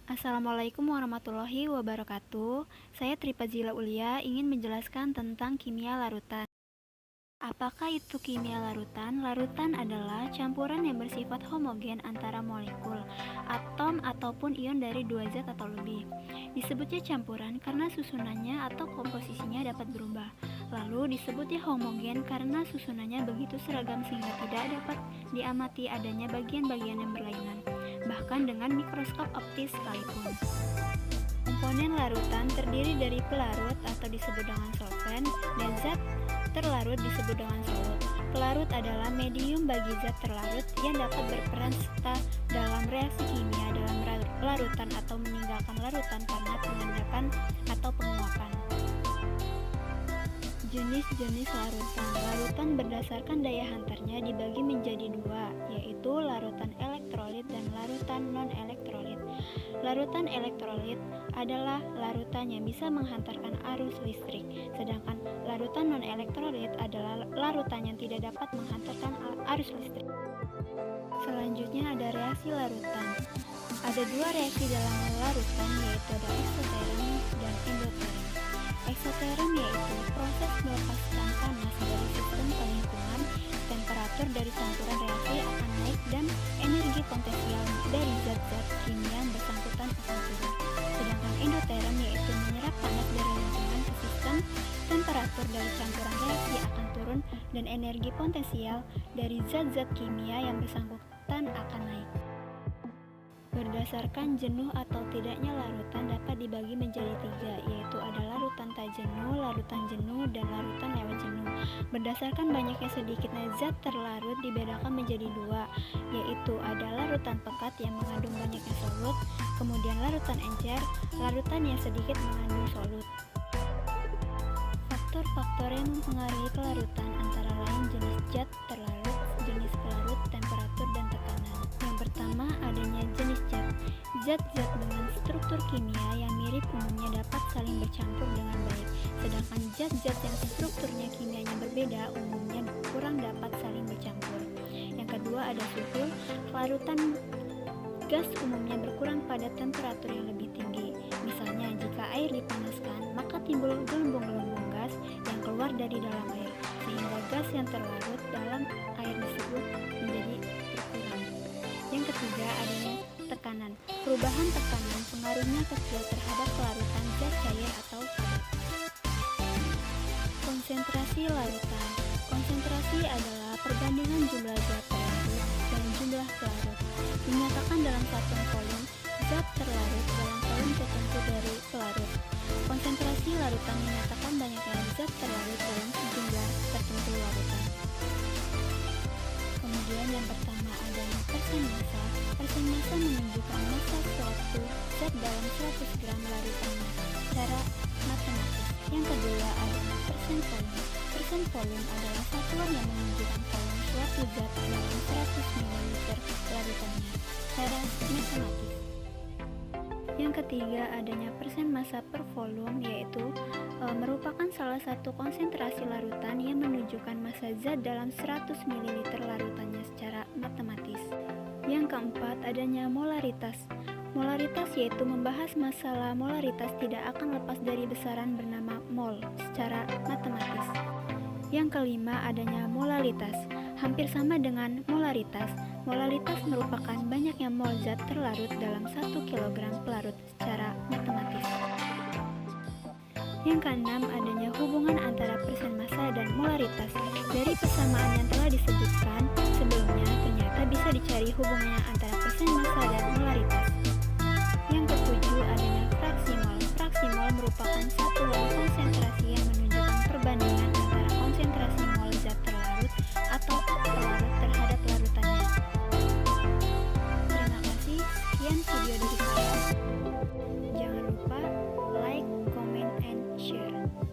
Assalamualaikum warahmatullahi wabarakatuh. Saya Tripazila Ulia ingin menjelaskan tentang kimia larutan. Apakah itu kimia larutan? Larutan adalah campuran yang bersifat homogen antara molekul, atom ataupun ion dari dua zat atau lebih. Disebutnya campuran karena susunannya atau komposisinya dapat berubah. Lalu disebutnya homogen karena susunannya begitu seragam sehingga tidak dapat diamati adanya bagian-bagian yang berlainan, bahkan dengan mikroskop optis sekalipun. Komponen larutan terdiri dari pelarut atau disebut dengan solvent dan zat terlarut disebut dengan solut. Pelarut adalah medium bagi zat terlarut yang dapat berperan serta dalam reaksi kimia dalam larutan atau meninggalkan larutan karena pengendapan atau penguapan. Jenis-jenis larutan. Larutan berdasarkan daya hantarnya dibagi menjadi dua, yaitu larutan elektrolit dan larutan non-elektrolit. Larutan elektrolit adalah larutan yang bisa menghantarkan arus listrik, sedangkan larutan non-elektrolit adalah larutan yang tidak dapat menghantarkan arus listrik. Selanjutnya ada reaksi larutan. Ada dua reaksi dalam larutan, yaitu ada eksoterm dan endoterm. Eksoterm yaitu proses melepaskan panas dari sistem lingkungan, temperatur dari campuran reaksi akan naik dan energi potensial dari zat-zat kimia yang bersangkutan akan turun. Sedangkan endoterm yaitu menyerap panas dari lingkungan ke sistem, temperatur dari campuran reaksi akan turun dan energi potensial dari zat-zat kimia yang bersangkutan akan naik. Berdasarkan jenuh atau tidaknya larutan dapat dibagi menjadi tiga, yaitu ada larutan tak jenuh, larutan jenuh, dan larutan lewat jenuh. Berdasarkan banyaknya sedikitnya zat terlarut dibedakan menjadi dua, yaitu ada larutan pekat yang mengandung banyaknya solut, kemudian larutan encer, larutan yang sedikit mengandung solut. Faktor-faktor yang mempengaruhi kelarutan antara lain jenis zat terlarut, jenis pelarut, temperatur, dan tekanan. Yang pertama, adanya jenis zat. Zat-zat dengan struktur kimia yang mirip umumnya dapat saling bercampur dengan baik, sedangkan zat-zat yang strukturnya kimianya berbeda umumnya kurang dapat saling bercampur. Yang kedua, ada suhu. Larutan gas umumnya berkurang pada temperatur yang lebih tinggi. Misalnya, jika air dipanaskan, maka timbul gelembung-gelembung gas yang keluar dari dalam air, sehingga gas yang terlarut dalam air tersebut menjadi berkurang. Yang ketiga, adanya tekanan. Perubahan tekanan pengaruhnya kecil terhadap kelarutan zat cair atau padat. Konsentrasi larutan. Konsentrasi adalah perbandingan jumlah zat terlarut dan jumlah pelarut. Dinyatakan dalam satuan volum zat terlarut dalam volum tertentu dari pelarut. Konsentrasi larutan menyatakan banyaknya zat terlarut dalam sejumlah tertentu larutan. Kemudian yang pertama adanya persen massa. Persen massa menunjukkan massa suatu zat dalam 100 gram larutannya secara matematis. Yang kedua adanya persen volume. Persen volume adalah satuan yang menunjukkan volume suatu zat dalam 100 ml larutannya secara matematis. Yang ketiga adanya persen massa per volume, yaitu merupakan salah satu konsentrasi larutan yang menunjukkan massa zat dalam 100 ml larutannya secara matematis. Yang keempat adanya molaritas. Molaritas yaitu membahas masalah molaritas tidak akan lepas dari besaran bernama mol secara matematis. Yang kelima adanya molalitas. Hampir sama dengan molaritas. Molalitas merupakan banyaknya mol zat terlarut dalam 1 kg pelarut secara matematis. Yang keenam adanya hubungan antara persen massa dan molaritas. Dari persamaan yang telah disebutkan sebelumnya, ternyata bisa dicari hubungannya antara persen massa dan molaritas